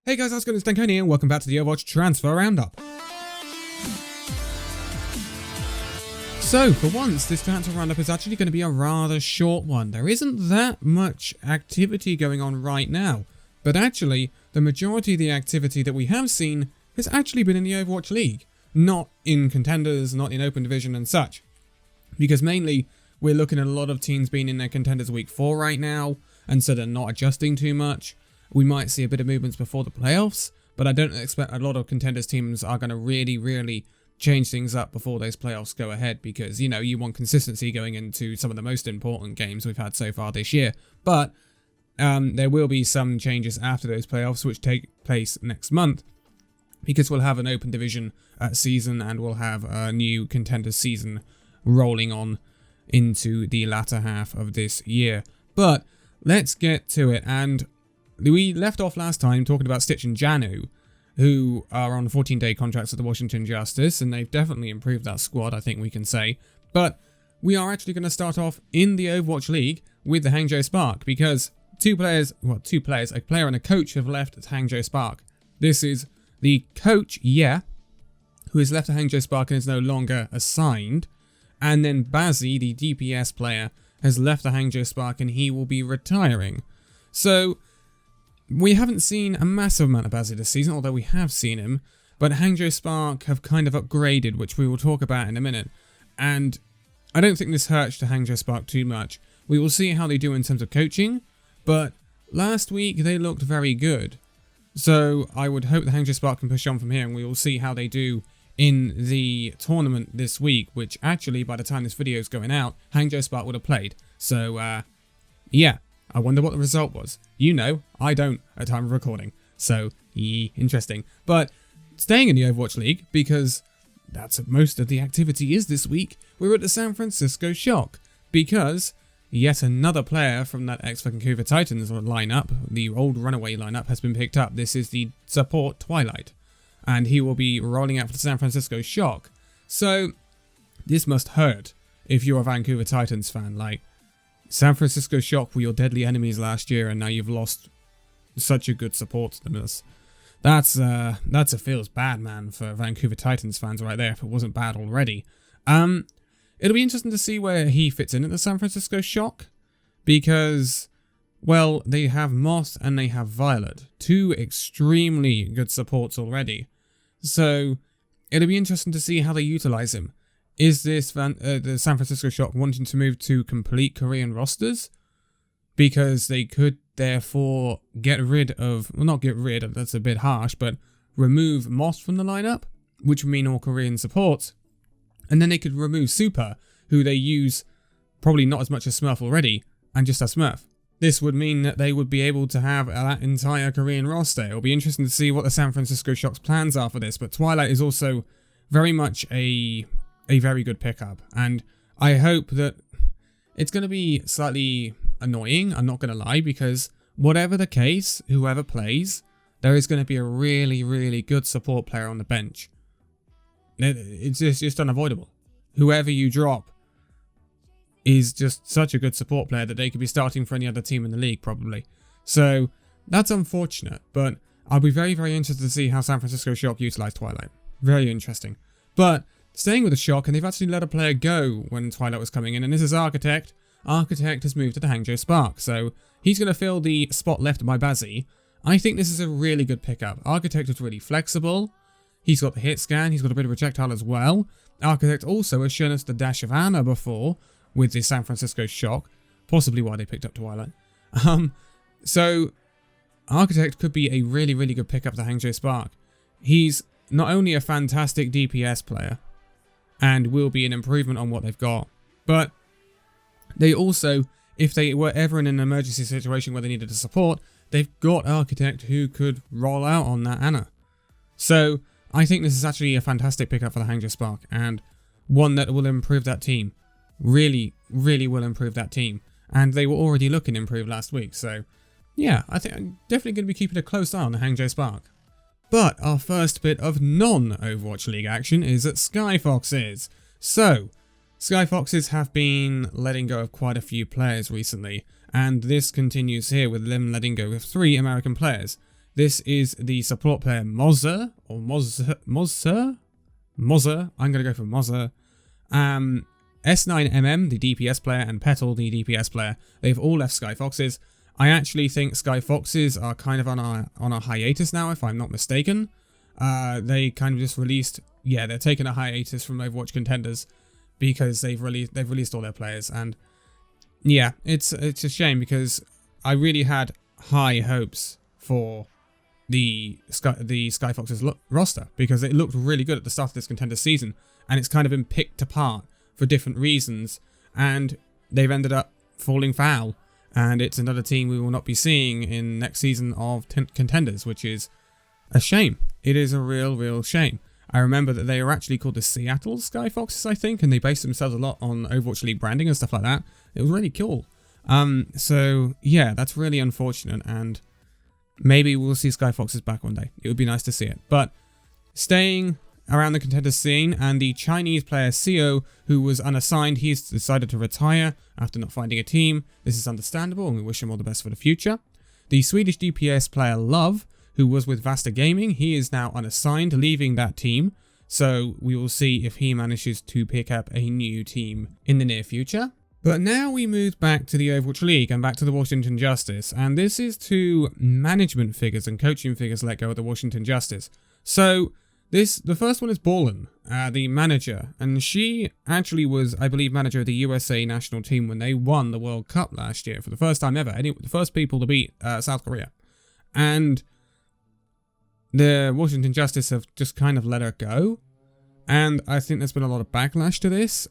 Hey guys, how's it going? It's Danconia and welcome back to the Overwatch Transfer Roundup. So, for once, this transfer roundup is actually going to be a rather short one. There isn't that much activity going on right now, but actually, the majority of the activity that we have seen has actually been in the Overwatch League, not in Contenders, not in Open Division and such. Because mainly, we're looking at a lot of teams being in their Contenders Week 4 right now, and so they're not adjusting too much. We might see a bit of movements before the playoffs, but I don't expect a lot of Contenders teams are going to really change things up before those playoffs go ahead, because, you know, you want consistency going into some of the most important games we've had so far this year. But there will be some changes after those playoffs, which take place next month, because we'll have an Open Division season and we'll have a new Contenders season rolling on into the latter half of this year. But let's get to it. And we left off last time talking about Stitch and Janu, who are on 14-day contracts with the Washington Justice, and they've definitely improved that squad, I think we can say. But we are actually going to start off in the Overwatch League with the Hangzhou Spark, because two players, a player and a coach have left at Hangzhou Spark. This is the coach, who has left at Hangzhou Spark and is no longer assigned, and then Bazzi, the DPS player, has left the Hangzhou Spark and he will be retiring. So we haven't seen a massive amount of Bazzi this season, although we have seen him, but Hangzhou Spark have kind of upgraded, which we will talk about in a minute, and I don't think this hurts to Hangzhou Spark too much. We will see how they do in terms of coaching, but last week they looked very good, so I would hope the Hangzhou Spark can push on from here, and we will see how they do in the tournament this week, which actually, by the time this video is going out, Hangzhou Spark would have played. So, yeah, I wonder what the result was. You know, I don't at time of recording. So, interesting. But staying in the Overwatch League, because that's what most of the activity is this week, we're at the San Francisco Shock, because yet another player from that ex-Vancouver Titans lineup, the old runaway lineup, has been picked up. This is the support Twilight, and he will be rolling out for the San Francisco Shock. So, this must hurt if you're a Vancouver Titans fan. Like, San Francisco Shock were your deadly enemies last year, and now you've lost such a good support to them. That's a feels bad, man, for Vancouver Titans fans right there, if it wasn't bad already. It'll be interesting to see where he fits in at the San Francisco Shock, because, well, they have Moss and they have Violet, two extremely good supports already. So, it'll be interesting to see how they utilize him. Is this the San Francisco Shock wanting to move to complete Korean rosters? Because they could therefore get rid of, well, not get rid of, that's a bit harsh, but remove Moss from the lineup, which would mean all Korean supports. And then they could remove Super, who they use probably not as much as Smurf already, and just have Smurf. This would mean that they would be able to have that entire Korean roster. It'll be interesting to see what the San Francisco Shock's plans are for this, but Twilight is also very much a very good pickup, and I hope that it's going to be slightly annoying, I'm not going to lie, because whatever the case, whoever plays, there is going to be a really good support player on the bench. It's just unavoidable. Whoever you drop is just such a good support player that they could be starting for any other team in the league, probably. So, that's unfortunate, but I'll be very interested to see how San Francisco Shock utilize Twilight. Very interesting. But staying with the Shock, and they've actually let a player go when Twilight was coming in, and this is Architect. Architect has moved to the Hangzhou Spark, so he's going to fill the spot left by Bazzi. I think this is a really good pickup. Architect is really flexible. He's got the hit scan, he's got a bit of projectile as well. Architect also has shown us the dash of Ana before with the San Francisco Shock, possibly why they picked up Twilight. So Architect could be a really good pickup to Hangzhou Spark. He's not only a fantastic DPS player, and will be an improvement on what they've got, but they also, if they were ever in an emergency situation where they needed a support, they've got Architect who could roll out on that Ana. So I think this is actually a fantastic pickup for the Hangzhou Spark, and one that will improve that team. Really will improve that team. And they were already looking improved last week, so yeah, I think I'm definitely going to be keeping a close eye on the Hangzhou Spark. But our first bit of non-Overwatch League action is at Skyfoxes. So, Skyfoxes have been letting go of quite a few players recently, and this continues here with them letting go of 3 American players. This is the support player Mozzer, or Mozzer? I'm going to go for Mozzer. S9MM, the DPS player, and Petal, the DPS player. They've all left Sky Foxes. I actually think Sky Foxes are kind of on a hiatus now, if I'm not mistaken. They kind of just released, yeah, they're taking a hiatus from Overwatch Contenders because they've released all their players, and yeah, it's a shame because I really had high hopes for the Sky Foxes roster because it looked really good at the start of this Contender season, and it's kind of been picked apart for different reasons, and they've ended up falling foul, and it's another team we will not be seeing in next season of Contenders, which is a shame. It is a real shame. I remember that they were actually called the Seattle Sky Foxes, I think, and they based themselves a lot on Overwatch League branding and stuff like that. It was really cool. So yeah, that's really unfortunate, and maybe we'll see Sky Foxes back one day. It would be nice to see it. But staying around the Contender scene, and the Chinese player Seo, who was unassigned, he's decided to retire after not finding a team. This is understandable, and we wish him all the best for the future. The Swedish DPS player Love, who was with Vasta Gaming, he is now unassigned, leaving that team. So we will see if he manages to pick up a new team in the near future. But now we move back to the Overwatch League and back to the Washington Justice. And this is two management figures and coaching figures let go of the Washington Justice. So the first one is Ballin, the manager. And she actually was, I believe, manager of the USA national team when they won the World Cup last year for the first time ever. The first people to beat South Korea. And the Washington Justice have just kind of let her go, and I think there's been a lot of backlash to this.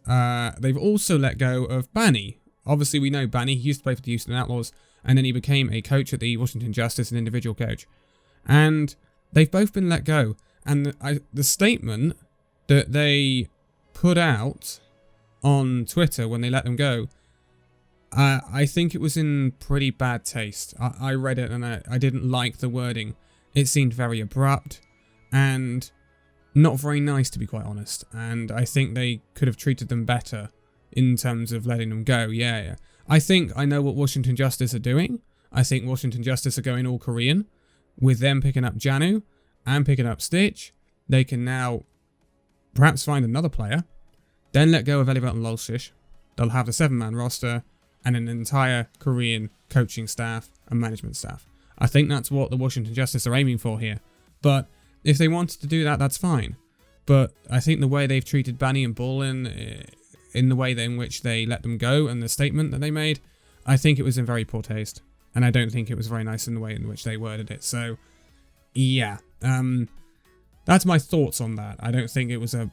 They've also let go of Banny. Obviously, we know Banny. He used to play for the Houston Outlaws, and then he became a coach at the Washington Justice, an individual coach. And they've both been let go. And the statement that they put out on Twitter when they let them go, I think it was in pretty bad taste. I read it, and I didn't like the wording. It seemed very abrupt and not very nice, to be quite honest. And I think they could have treated them better in terms of letting them go. Yeah. I think I know what Washington Justice are doing. I think Washington Justice are going all Korean. With them picking up Janu and picking up Stitch, they can now perhaps find another player, then let go of Elivat and Lolshish. They'll have a 7-man roster and an entire Korean coaching staff and management staff. I think that's what the Washington Justice are aiming for here. But if they wanted to do that, that's fine. But I think the way they've treated Banny and Ballin, in the way in which they let them go and the statement that they made, I think it was in very poor taste. And I don't think it was very nice in the way in which they worded it. So, yeah. That's my thoughts on that. I don't think it was a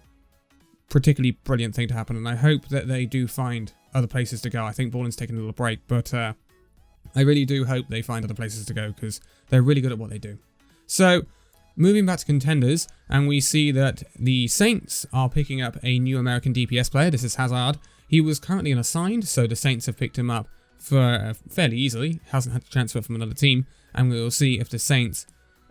particularly brilliant thing to happen. And I hope that they do find other places to go. I think Ballin's taking a little break, but I really do hope they find other places to go because they're really good at what they do. So, moving back to Contenders, and we see that the Saints are picking up a new American DPS player. This is Hazard. He was currently unassigned, so the Saints have picked him up for fairly easily. Hasn't had to transfer from another team, and we will see if the Saints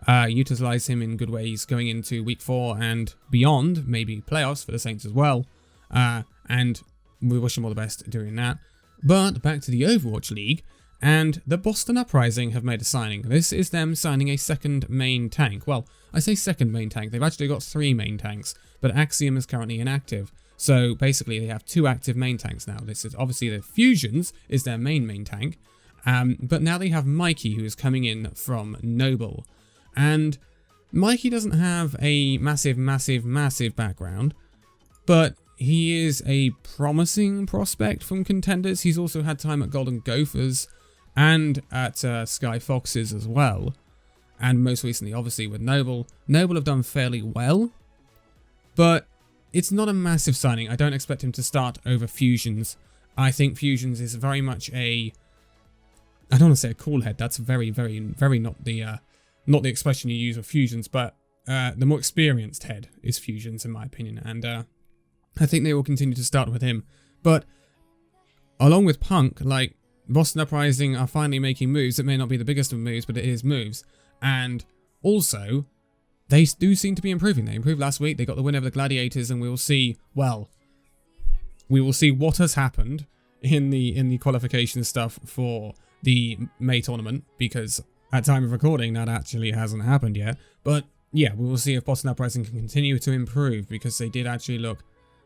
utilize him in good ways going into Week 4 and beyond, maybe playoffs for the Saints as well. And we wish him all the best doing that. But back to the Overwatch League. And the Boston Uprising have made a signing. This is them signing a second main tank. Well, I say second main tank. They've actually got 3 main tanks, but Axiom is currently inactive. So basically, they have 2 active main tanks now. This is obviously the Fusions is their main tank. But now they have Mikey, who is coming in from Noble. And Mikey doesn't have a massive background, but he is a promising prospect from Contenders. He's also had time at Golden Gophers and at Sky Foxes as well. And most recently, obviously, with Noble. Noble have done fairly well, but it's not a massive signing. I don't expect him to start over Fusions. I think Fusions is very much a... I don't want to say a cool head. That's very not the expression you use with Fusions, but the more experienced head is Fusions, in my opinion. And I think they will continue to start with him. But along with Punk, like, Boston Uprising are finally making moves. It may not be the biggest of moves, but it is moves. And also, they do seem to be improving. They improved last week. They got the win over the Gladiators, and we will see, well, we will see what has happened in the qualification stuff for the May tournament, because at time of recording, that actually hasn't happened yet. But yeah, we will see if bottom uprising can continue to improve, because they did actually look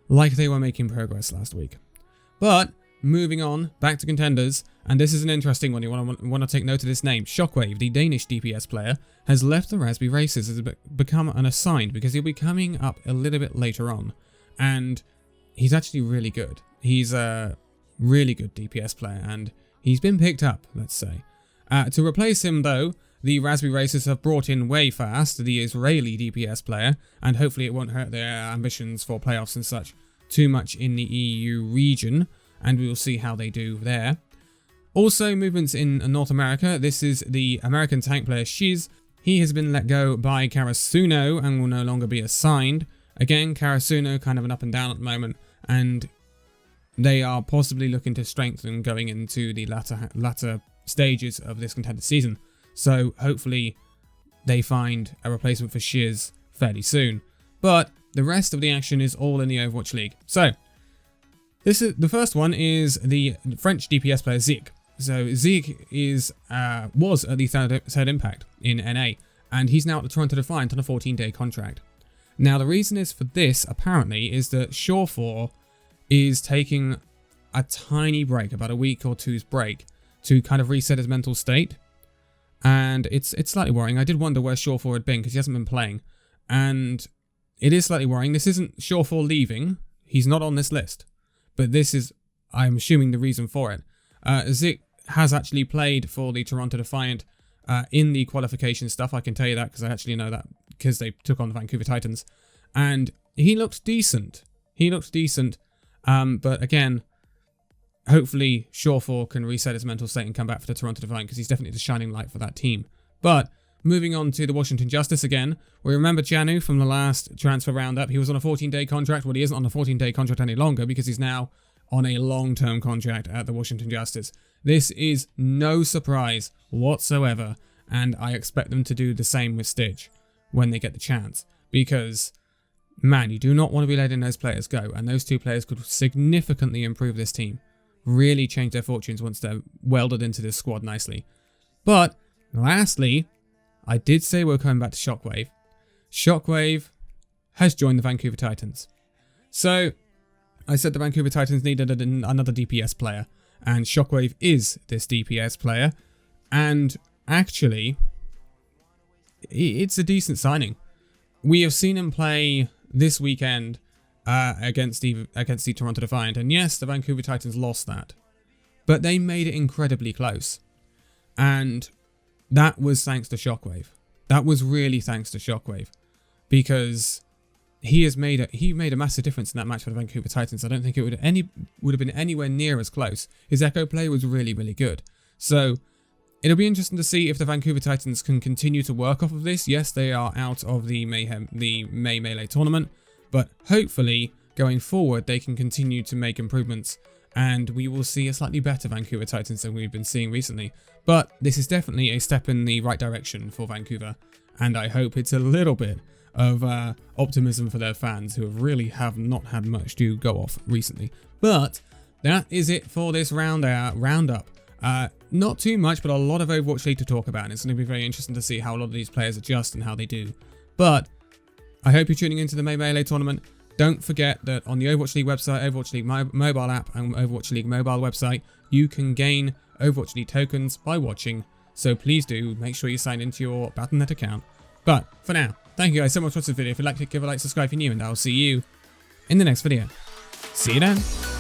like they were making progress last week. But moving on, back to Contenders, and this is an interesting one. You want to take note of this name. Shockwave, the Danish DPS player, has left the Raspberry Races, has become unassigned, because he'll be coming up a little bit later on. And he's actually really good. He's a really good DPS player, and he's been picked up, let's say. To replace him, though, the Raspberry Races have brought in way fast the Israeli DPS player, and hopefully it won't hurt their ambitions for playoffs and such too much in the EU region, and we will see how they do there. Also, movements in North America. This is the American tank player Shiz. He has been let go by Karasuno and will no longer be assigned. Again, Karasuno kind of an up and down at the moment, and they are possibly looking to strengthen going into the latter stages of this Contender season. So hopefully they find a replacement for Shiz fairly soon. But the rest of the action is all in the Overwatch League. So the first one is the French DPS player Zig. So Zig was at the third impact in NA, and he's now at the Toronto Defiant on a 14-day contract. Now the reason is for this apparently is that Shore4 is taking a tiny break, about a week or two's break, to kind of reset his mental state. And it's slightly worrying. I did wonder where Shore4 had been, because he hasn't been playing. And it is slightly worrying. This isn't Shore4 leaving. He's not on this list. But this is, I'm assuming, the reason for it. Zik has actually played for the Toronto Defiant in the qualification stuff. I can tell you that because I actually know that because they took on the Vancouver Titans. And he looked decent. But again, hopefully Shore4 can reset his mental state and come back for the Toronto Defiant, because he's definitely the shining light for that team. But moving on to the Washington Justice again, we remember Janu from the last transfer roundup. He was on a 14-day contract. Well, he isn't on a 14-day contract any longer, because he's now on a long-term contract at the Washington Justice. This is no surprise whatsoever, and I expect them to do the same with Stitch when they get the chance, because man, you do not want to be letting those players go, and those two players could significantly improve this team. Really change their fortunes once they're welded into this squad nicely. But lastly, I did say we're coming back to Shockwave. Shockwave has joined the Vancouver Titans. So I said the Vancouver Titans needed another DPS player, and Shockwave is this DPS player. And actually, it's a decent signing. We have seen him play this weekend against the Toronto Defiant, and yes, the Vancouver Titans lost that, but they made it incredibly close, and that was thanks to Shockwave. That was really thanks to Shockwave, because he made a massive difference in that match for the Vancouver Titans. I don't think it would have been anywhere near as close. His echo play was really, really good. So it'll be interesting to see if the Vancouver Titans can continue to work off of this. Yes, they are out of the May Melee tournament, but hopefully, going forward, they can continue to make improvements, and we will see a slightly better Vancouver Titans than we've been seeing recently. But this is definitely a step in the right direction for Vancouver, and I hope it's a little bit of optimism for their fans, who have not had much to go off recently. But that is it for this roundup. Not too much, but a lot of Overwatch League to talk about, and it's going to be very interesting to see how a lot of these players adjust and how they do. But I hope you're tuning into the May Melee tournament. Don't forget that on the Overwatch League website, Overwatch League mobile app, and Overwatch League mobile website, you can gain Overwatch League tokens by watching. So please do make sure you sign into your Battle.net account. But for now, thank you guys so much for watching this video. If you'd like to give a like, subscribe if you're new, and I'll see you in the next video. See you then.